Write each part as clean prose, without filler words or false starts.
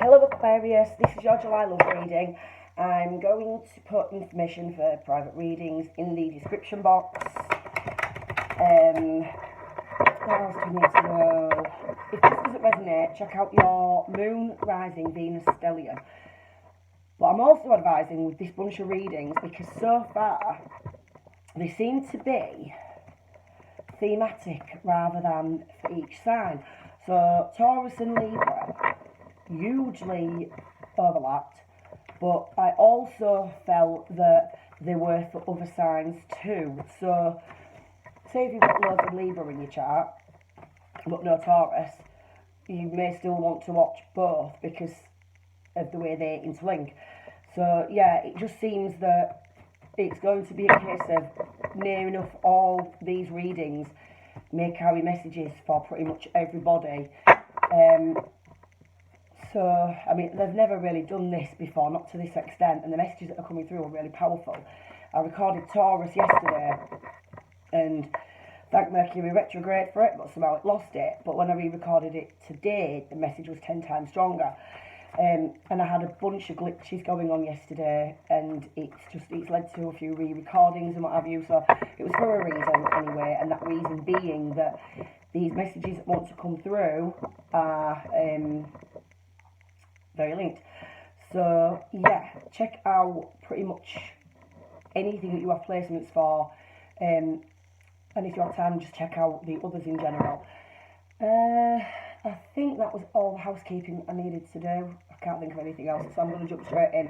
Hello Aquarius, this is your July love reading. I'm going to put information for private readings in the description box. What else do you need to know? If this doesn't resonate, check out your Moon, Rising, Venus, stellium. But I'm also advising with this bunch of readings because so far they seem to be thematic rather than for each sign. So Taurus and Libra hugely overlapped, but I also felt that they were for other signs too. So say if you've got loads of Libra in your chart but no Taurus, you may still want to watch both because of the way they interlink. So yeah, it just seems that it's going to be a case of near enough all these readings may carry messages for pretty much everybody. So, I mean, they've never really done this before, not to this extent, and the messages that are coming through are really powerful. I recorded Taurus yesterday, and thank Mercury retrograde for it, but somehow it lost it. But when I re-recorded it today, the message was 10 times stronger. And I had a bunch of glitches going on yesterday, and it's led to a few re-recordings and what have you, so it was for a reason anyway, and that reason being that these messages that want to come through are very linked. So yeah, check out pretty much anything that you have placements for, and if you have time, just check out the others in general. I think that was all the housekeeping I needed to do. I can't think of anything else, so I'm going to jump straight in.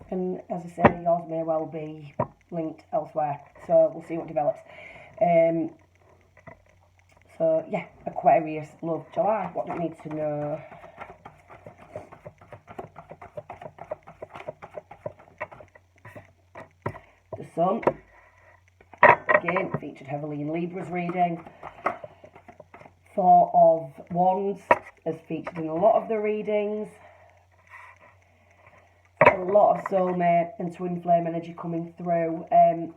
And as I say, yours may well be linked elsewhere, so we'll see what develops. So yeah, Aquarius, love, July. What do we need to know? The Sun, again, featured heavily in Libra's reading. Four of Wands is featured in a lot of the readings. A lot of soulmate and twin flame energy coming through. I'm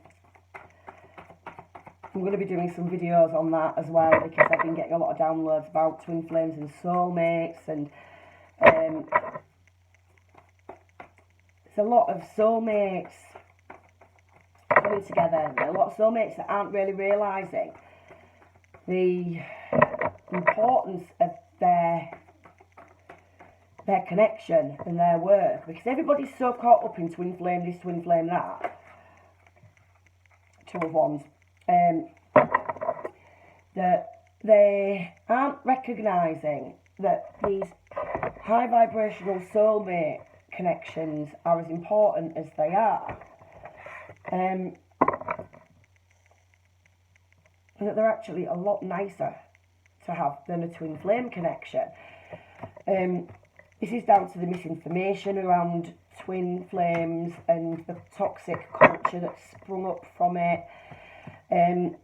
going to be doing some videos on that as well because I've been getting a lot of downloads about twin flames and soulmates, and there's a lot of soulmates coming together. A lot of soulmates that aren't really realising the importance of their connection and their work, because everybody's so caught up in twin flame this, twin flame that. Two of Wands. That they aren't recognising that these high vibrational soulmate connections are as important as they are. And that they're actually a lot nicer to have than a twin flame connection. This is down to the misinformation around twin flames and the toxic culture that's sprung up from it. And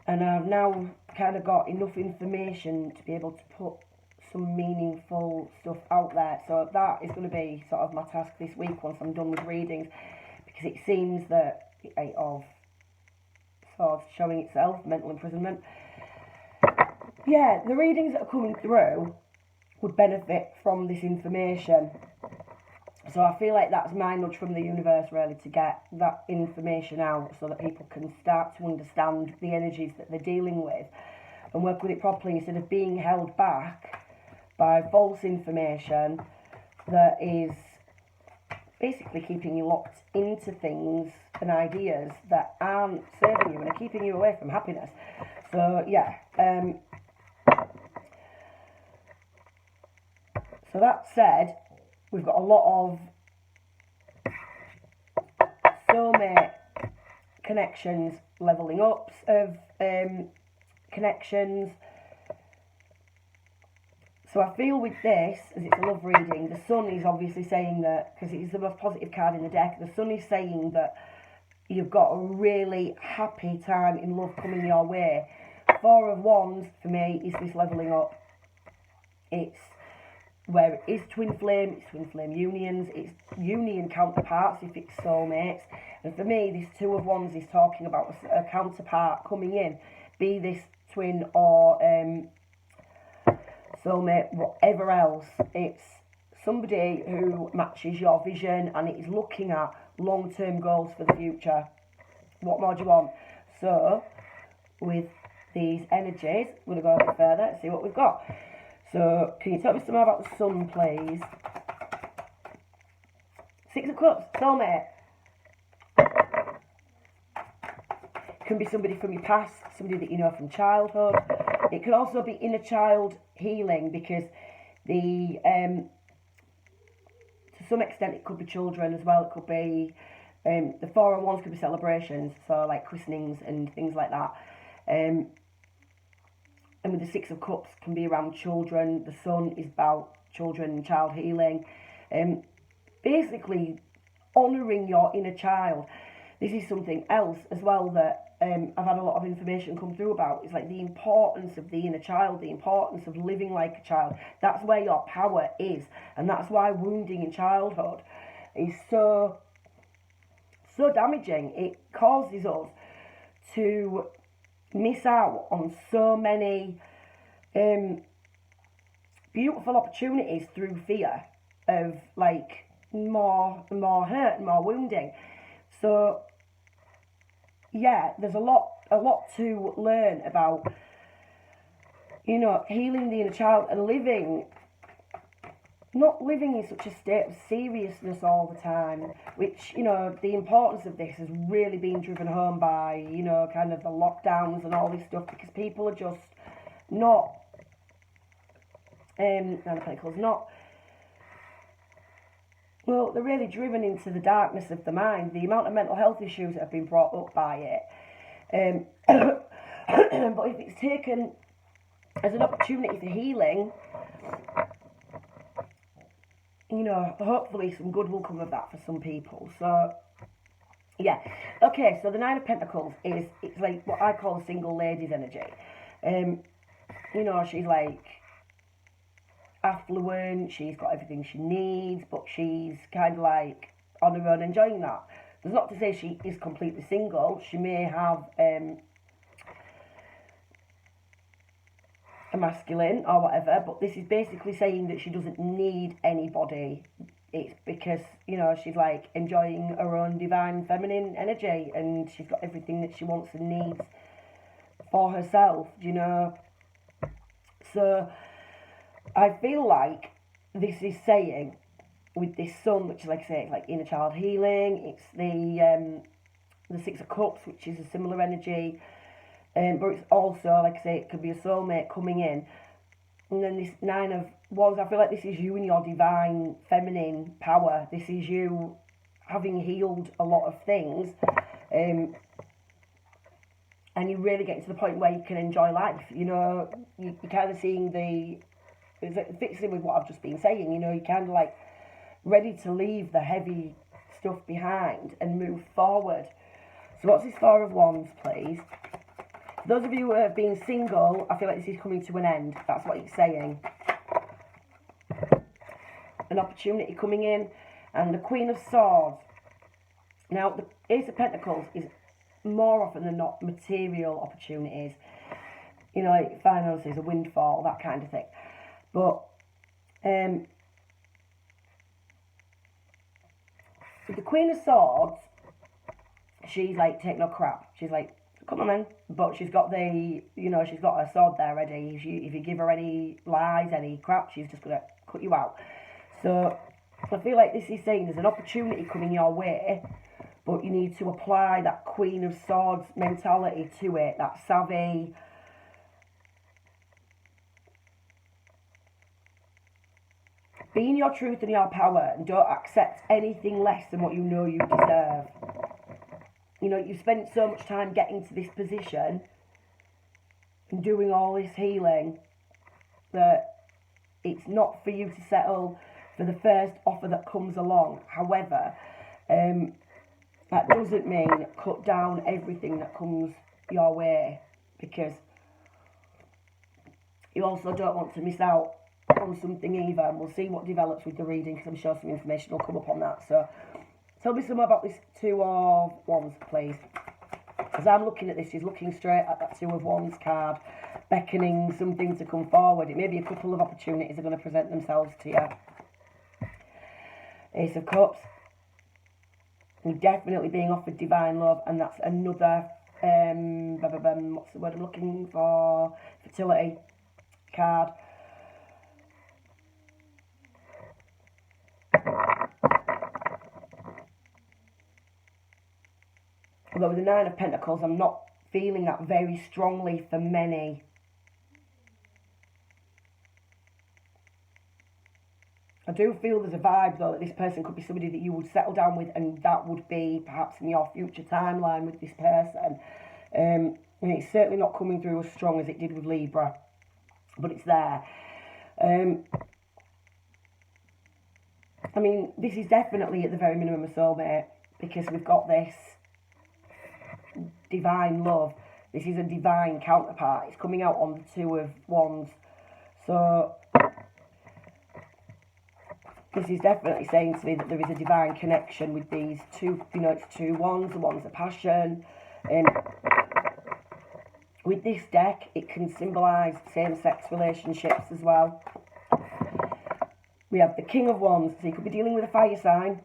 I've now kind of got enough information to be able to put some meaningful stuff out there. So that is going to be sort of my task this week once I'm done with readings, because it seems that the Eight of Swords showing itself, mental imprisonment. Yeah, the readings that are coming through would benefit from this information. So I feel like that's my nudge from the universe, really, to get that information out so that people can start to understand the energies that they're dealing with and work with it properly instead of being held back by false information that is basically keeping you locked into things and ideas that aren't serving you and are keeping you away from happiness. So yeah, so that said, we've got a lot of soulmate connections, levelling ups of connections. So I feel with this, as it's a love reading, the Sun is obviously saying that, because it is the most positive card in the deck, the Sun is saying that you've got a really happy time in love coming your way. Four of Wands, for me, is this levelling up. It's where it is twin flame, it's twin flame unions, it's union counterparts if it's soulmates. And for me, this Two of Wands is talking about a counterpart coming in, be this twin or soulmate, whatever else. It's somebody who matches your vision and it is looking at long-term goals for the future. What more do you want? So, with these energies, we're going to go a bit further and see what we've got. So, can you tell me some more about the sun, please? Six of Cups, soulmate. Can be somebody from your past, somebody that you know from childhood. It could also be inner child healing, because the to some extent it could be children as well. It could be the 4 and 1s could be celebrations, so like christenings and things like that. And with the 6 of Cups can be around children. The sun is about children and child healing. Basically honouring your inner child. This is something else as well that I've had a lot of information come through about. It's like the importance of the inner child, the importance of living like a child. That's where your power is. And that's why wounding in childhood is so damaging. It causes us to miss out on so many beautiful opportunities through fear of like more hurt and more wounding. So yeah, there's a lot to learn about, you know, healing the inner child and not living in such a state of seriousness all the time, which, you know, the importance of this has really been driven home by, you know, kind of the lockdowns and all this stuff, because people are just not, well, they're really driven into the darkness of the mind. The amount of mental health issues that have been brought up by it. But if it's taken as an opportunity for healing, you know, hopefully some good will come of that for some people. So, yeah. Okay, so the 9 of Pentacles it's like what I call a single lady's energy. You know, she's like affluent, she's got everything she needs, but she's kind of like on her own enjoying that. That's not to say she is completely single. She may have a masculine or whatever, but this is basically saying that she doesn't need anybody. It's because, you know, she's like enjoying her own divine feminine energy, and she's got everything that she wants and needs for herself, you know. So I feel like this is saying, with this sun, which, like I say, it's like inner child healing, it's the 6 of Cups, which is a similar energy, but it's also, like I say, it could be a soulmate coming in. And then this 9 of Wands, I feel like this is you and your divine feminine power. This is you having healed a lot of things, and you're really getting to the point where you can enjoy life. You know, you're kind of seeing it fits in with what I've just been saying. You know, you're kind of like ready to leave the heavy stuff behind and move forward. So what's this 4 of Wands, please? For those of you who have been single, I feel like this is coming to an end. That's what it's saying. An opportunity coming in. And the Queen of Swords. Now, the Ace of Pentacles is more often than not material opportunities. You know, like finances, a windfall, that kind of thing. But with the Queen of Swords, she's like, take no crap. She's like, come on then. But she's got she's got her sword there ready. If you give her any lies, any crap, she's just going to cut you out. So I feel like this is saying there's an opportunity coming your way, but you need to apply that Queen of Swords mentality to it, that savvy, be in your truth and your power, and don't accept anything less than what you know you deserve. You know, you've spent so much time getting to this position and doing all this healing that it's not for you to settle for the first offer that comes along. However, that doesn't mean cut down everything that comes your way, because you also don't want to miss out on something either. And we'll see what develops with the reading, because I'm sure some information will come up on that. So tell me some more about this 2 of Wands, please. As I'm looking at this, she's looking straight at that 2 of Wands card. beckoning something to come forward. It may be a couple of opportunities are going to present themselves to you. Ace of Cups. You're definitely being offered divine love, and that's another, what's the word I'm looking for? Fertility card. Although with the Nine of Pentacles, I'm not feeling that very strongly for many. I do feel there's a vibe, though, that this person could be somebody that you would settle down with, and that would be perhaps in your future timeline with this person. And it's certainly not coming through as strong as it did with Libra, but it's there. I mean, this is definitely at the very minimum a soulmate, because we've got this divine love. This is a divine counterpart. It's coming out on the Two of Wands. So this is definitely saying to me that there is a divine connection with these two, you know, it's two wands. The one's a passion. With this deck, it can symbolise same-sex relationships as well. We have the King of Wands, so you could be dealing with a fire sign.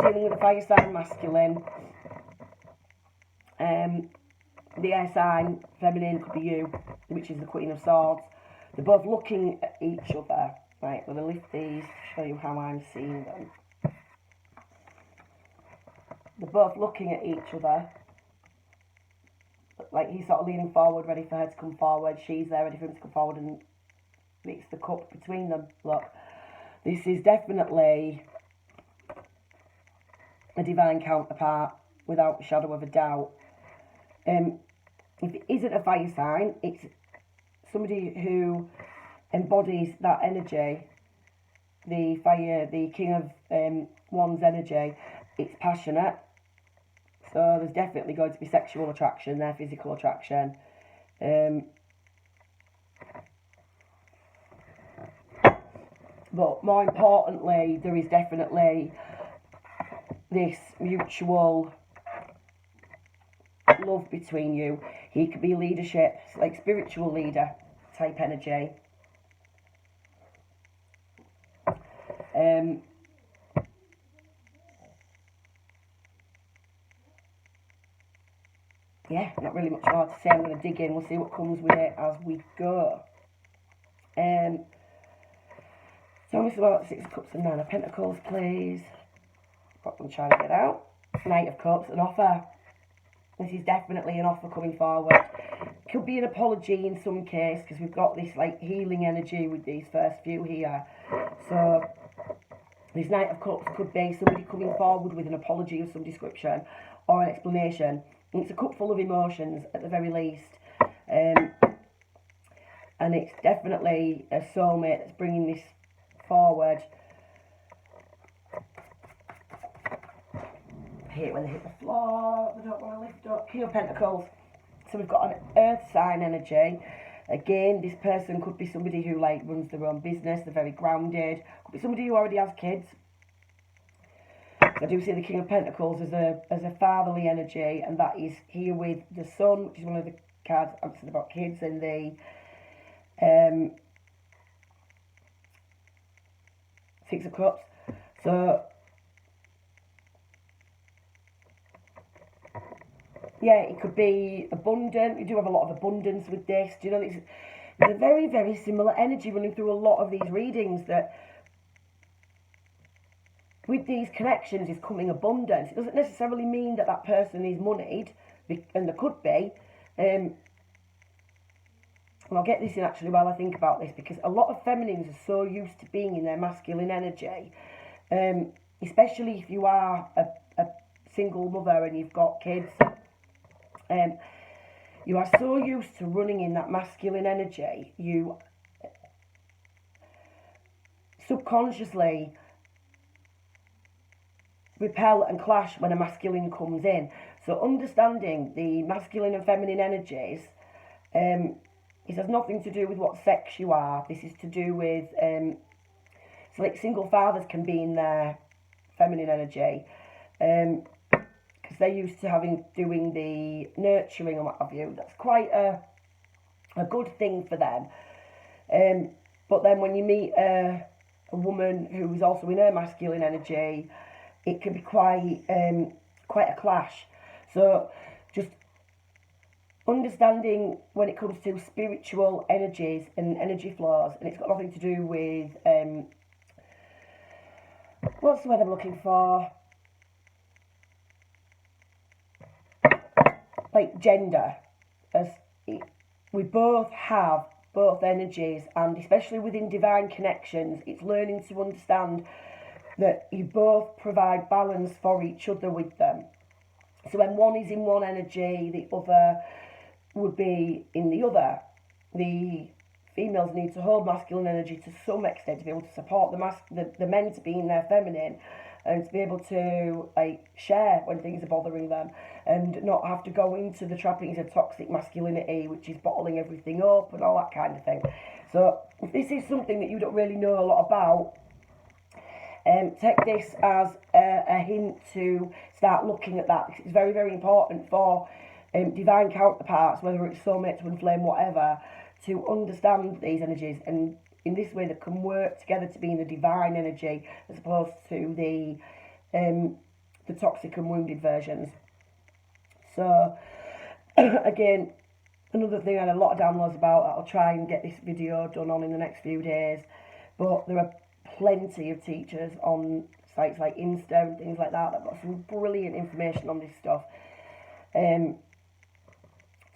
Dealing with a fire sign, masculine. The air sign, feminine, could be you, which is the Queen of Swords. They're both looking at each other. Right, I'm going to lift these to show you how I'm seeing them. They're both looking at each other. Like he's sort of leaning forward, ready for her to come forward. She's there, ready for him to come forward, and it's the cup between them. Look, this is definitely a divine counterpart, without a shadow of a doubt. If it isn't a fire sign, it's somebody who embodies that energy, the fire, the King of Wands energy. It's passionate, so there's definitely going to be sexual attraction there, physical attraction. But more importantly, there is definitely this mutual love between you. He could be leadership, like spiritual leader type energy. Yeah, not really much more to say. I'm going to dig in. We'll see what comes with it as we go. Tell me about Six of Cups and Nine of Pentacles, please. What I'm trying to get out. Knight of Cups, an offer. This is definitely an offer coming forward. Could be an apology in some case, because we've got this like healing energy with these first few here. So this Knight of Cups could be somebody coming forward with an apology of some description or an explanation. And it's a cup full of emotions at the very least. And it's definitely a soulmate that's bringing this forward. I hate when they hit the floor. They don't want to lift up. King of Pentacles. So we've got an earth sign energy. Again, this person could be somebody who like runs their own business. They're very grounded. Could be somebody who already has kids. I do see the King of Pentacles as a fatherly energy, and that is here with the Sun, which is one of the cards answered about kids, and the Six of Cups. So yeah, it could be abundant. You do have a lot of abundance with this. Do you know, there's a very, very similar energy running through a lot of these readings, that with these connections is coming abundance. It doesn't necessarily mean that that person is moneyed, and there could be. And I'll get this in actually while I think about this, because a lot of feminines are so used to being in their masculine energy, especially if you are a single mother and you've got kids. You are so used to running in that masculine energy, you subconsciously repel and clash when a masculine comes in. So understanding the masculine and feminine energies, it has nothing to do with what sex you are. This is to do with, so like single fathers can be in their feminine energy, because because they're used to doing the nurturing and what have you. That's quite a good thing for them. But then when you meet a woman who is also in her masculine energy, it can be quite a clash. So just understanding when it comes to spiritual energies and energy flows, and it's got nothing to do with what's the word I'm looking for? Like gender, we both have both energies, and especially within divine connections, it's learning to understand that you both provide balance for each other with them. So when one is in one energy, the other would be in the other. The females need to hold masculine energy to some extent to be able to support the men to be in their feminine, and to be able to like share when things are bothering them, and not have to go into the trappings of toxic masculinity, which is bottling everything up and all that kind of thing. So if this is something that you don't really know a lot about, take this as a hint to start looking at that, because it's very, very important for divine counterparts, whether it's soulmate, twin flame, whatever, to understand these energies, and in this way they can work together to be in the divine energy as opposed to the toxic and wounded versions. So again, another thing I had a lot of downloads about, I'll try and get this video done on in the next few days, but there are plenty of teachers on sites like Insta and things like that that have got some brilliant information on this stuff.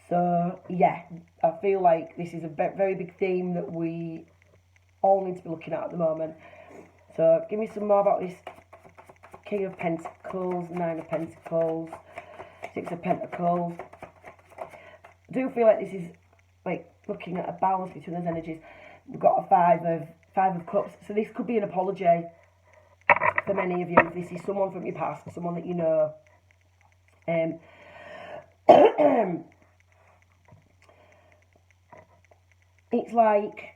So yeah, I feel like this is a very big theme that we all need to be looking at the moment. So give me some more about this King of Pentacles, Nine of Pentacles, Six of Pentacles. I do feel like this is like looking at a balance between those energies. We've got a Five of Cups, so this could be an apology for many of you. This is someone from your past, someone that you know. It's like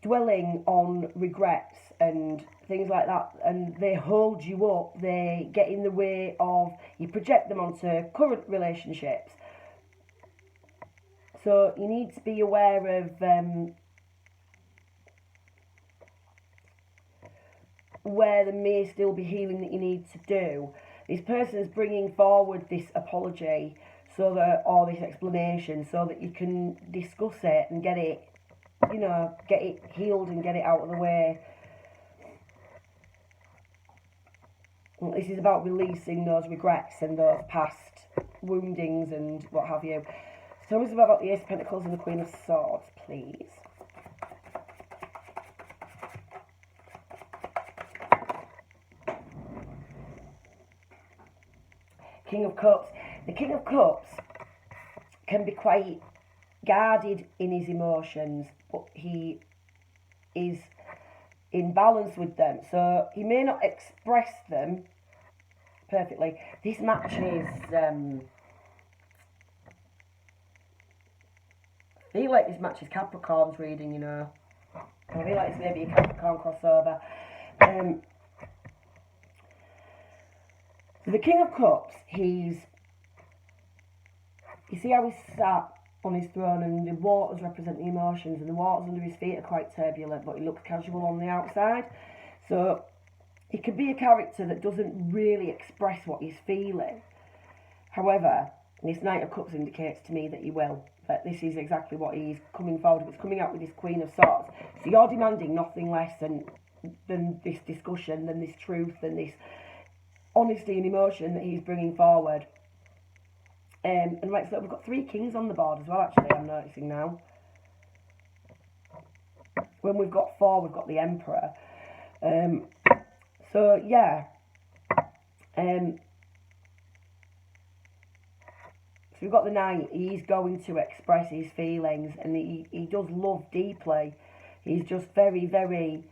dwelling on regrets and things like that, and they hold you up, they get in the way of, you project them onto current relationships. So you need to be aware of where there may still be healing that you need to do. This person is bringing forward this apology, so that, or this explanation, so that you can discuss it and get it, you know, get it healed and get it out of the way. This is about releasing those regrets and those past woundings and what have you. Tell me about the Ace of Pentacles and the Queen of Swords, please. King of Cups. The King of Cups can be quite guarded in his emotions, but he is in balance with them. So he may not express them perfectly. This matches, I feel like this matches Capricorn's reading, you know. I feel like it's maybe a Capricorn crossover. The King of Cups, you see how he's sat on his throne and the waters represent the emotions, and the waters under his feet are quite turbulent, but he looks casual on the outside. So he could be a character that doesn't really express what he's feeling. However, this Knight of Cups indicates to me that he will. That this is exactly what he's coming forward with. It's coming out with this Queen of Swords. So you're demanding nothing less than this discussion, than this truth, than this honesty and emotion that he's bringing forward. And like so, we've got 3 kings on the board as well, actually, I'm noticing now. When we've got 4, we've got the Emperor. So, yeah. So we've got the Knight. He's going to express his feelings, and he does love deeply. He's just very, very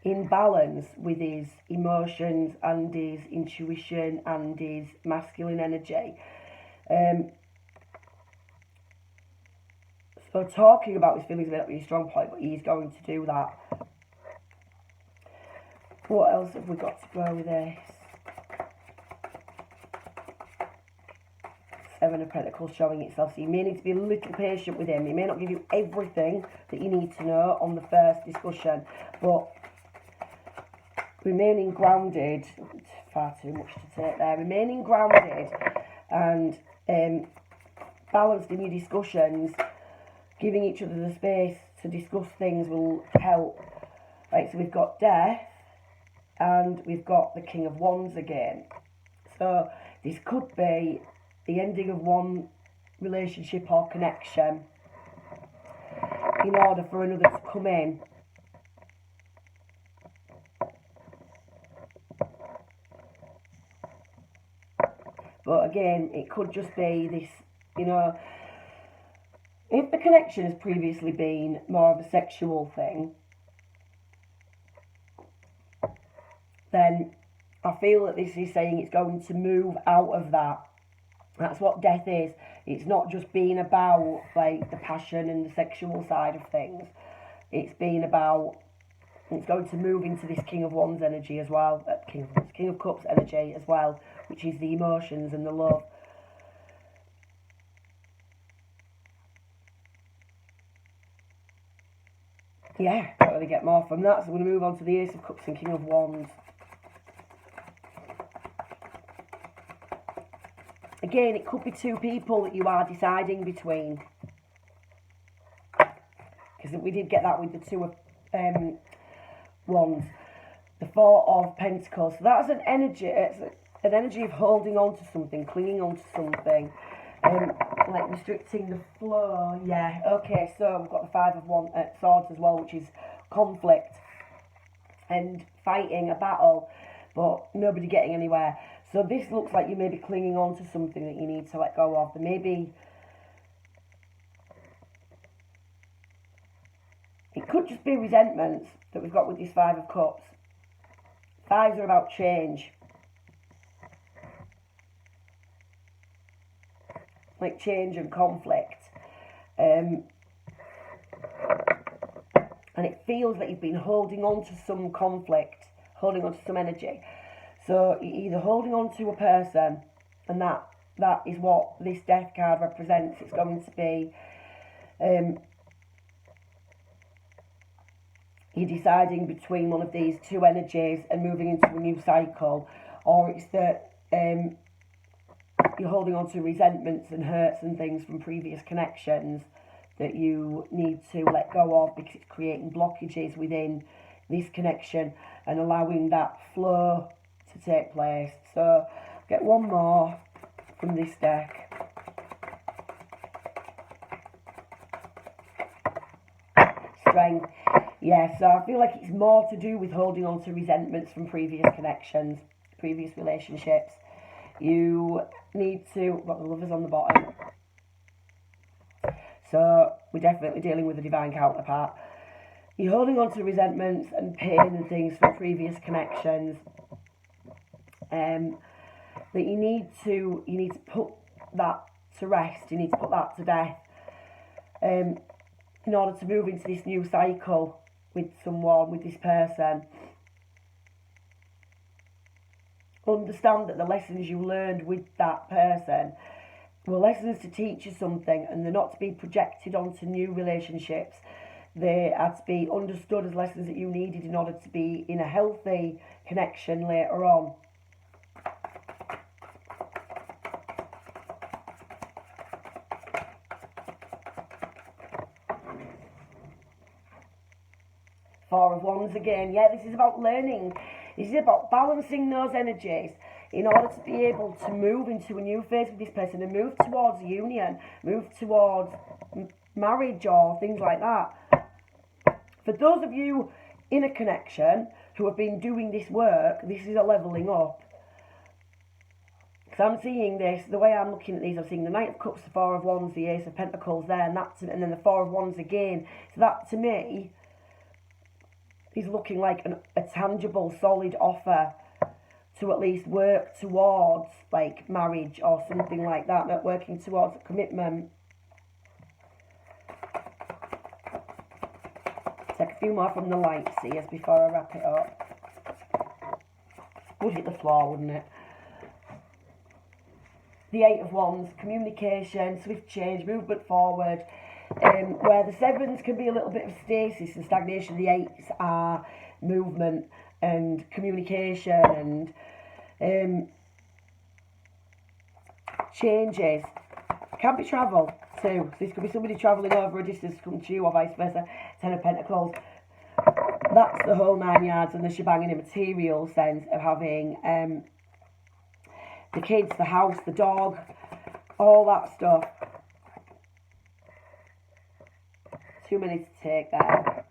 in balance with his emotions and his intuition and his masculine energy. So talking about his feelings may not be a strong point, but he's going to do that. What else have we got to go with this? of Pentacles showing itself. So you may need to be a little patient with him. He may not give you everything that you need to know on the first discussion, but remaining grounded, far too much to take there, remaining grounded and balanced in your discussions, giving each other the space to discuss things will help. Right, so we've got death and we've got the King of Wands again. So this could be the ending of one relationship or connection in order for another to come in. But again, it could just be this, you know, if the connection has previously been more of a sexual thing, then I feel that this is saying it's going to move out of that. That's what death is. It's not just being about like the passion and the sexual side of things. It's been about, it's going to move into this King of Wands energy as well, King of Cups energy as well, which is the emotions and the love. Yeah, don't really get more from that. So we're going to move on to the Ace of Cups and King of Wands. Again, it could be two people that you are deciding between. Because we did get that with the Two of Wands. The Four of Pentacles. So that's an energy, it's an energy of holding on to something, clinging on to something. Like restricting the flow. Yeah, okay, so we've got the Five of Swords as well, which is conflict and fighting a battle, but nobody getting anywhere. So this looks like you may be clinging on to something that you need to let go of. There may be, it could just be resentments that we've got with this Five of Cups. Fives are about change. Like change and conflict. And it feels like you've been holding on to some conflict, holding on to some energy. So you're either holding on to a person, and that is what this Death card represents. It's going to be, you're deciding between one of these two energies and moving into a new cycle, or it's that you're holding on to resentments and hurts and things from previous connections that you need to let go of because it's creating blockages within this connection and allowing that flow to take place. So get one more from this deck. Strength. Yeah, so I feel like it's more to do with holding on to resentments from previous connections, previous relationships. You need to, got the Lovers on the bottom. So we're definitely dealing with a divine counterpart. You're holding on to resentments and pain and things from previous connections. That you need to put that to rest. You need to put that to death. In order to move into this new cycle with someone, with this person. Understand that the lessons you learned with that person were lessons to teach you something, and they're not to be projected onto new relationships. They are to be understood as lessons that you needed in order to be in a healthy connection later on. Four of Wands again. Yeah, this is about learning. This is about balancing those energies in order to be able to move into a new phase with this person and move towards union, move towards marriage or things like that. For those of you in a connection who have been doing this work, this is a levelling up. Because I'm seeing this, the way I'm looking at these, I'm seeing the Knight of Cups, the Four of Wands, the Ace of Pentacles there, and then the Four of Wands again. So that, to me, is looking like a tangible, solid offer to at least work towards, like, marriage or something like that, not working towards a commitment. Take a few more from the light seers before I wrap it up. Would hit the floor, wouldn't it? the Eight of Wands, communication, swift change, movement forward. Where the Sevens can be a little bit of stasis and stagnation, the Eights are movement and communication and changes. Can be travel too. So this could be somebody travelling over a distance to come to you, or vice versa. Ten of Pentacles. That's the whole 9 yards and the shebang in a material sense of having the kids, the house, the dog, all that stuff. Too many to take there.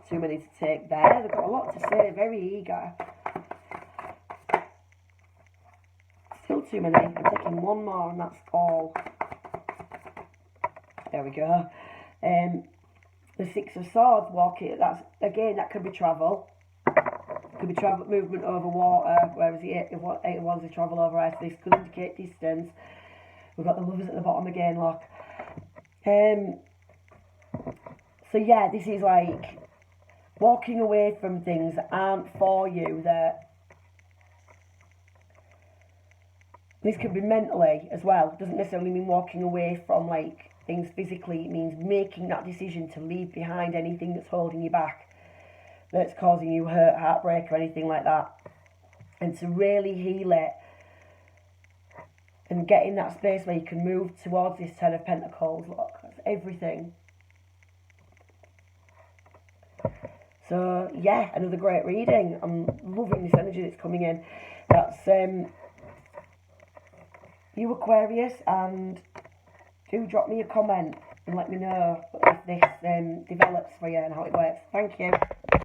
Too many to take there. They've got a lot to say, very eager. Still too many. I'm taking one more and that's all. There we go. The Six of Swords, walking, that's, again, that could be travel. Could be travel, movement over water, whereas the Eight of Wands is travel over ice. This could indicate distance. We've got the Lovers at the bottom again, look. So yeah, this is like walking away from things that aren't for you. That this could be mentally as well. It doesn't necessarily mean walking away from like things physically. It means making that decision to leave behind anything that's holding you back, that's causing you hurt, heartbreak, or anything like that, and to really heal it and get in that space where you can move towards this Ten of Pentacles. Look, that's everything. So yeah, another great reading. I'm loving this energy that's coming in. That's you, Aquarius, and do drop me a comment and let me know if this develops for you and how it works. Thank you.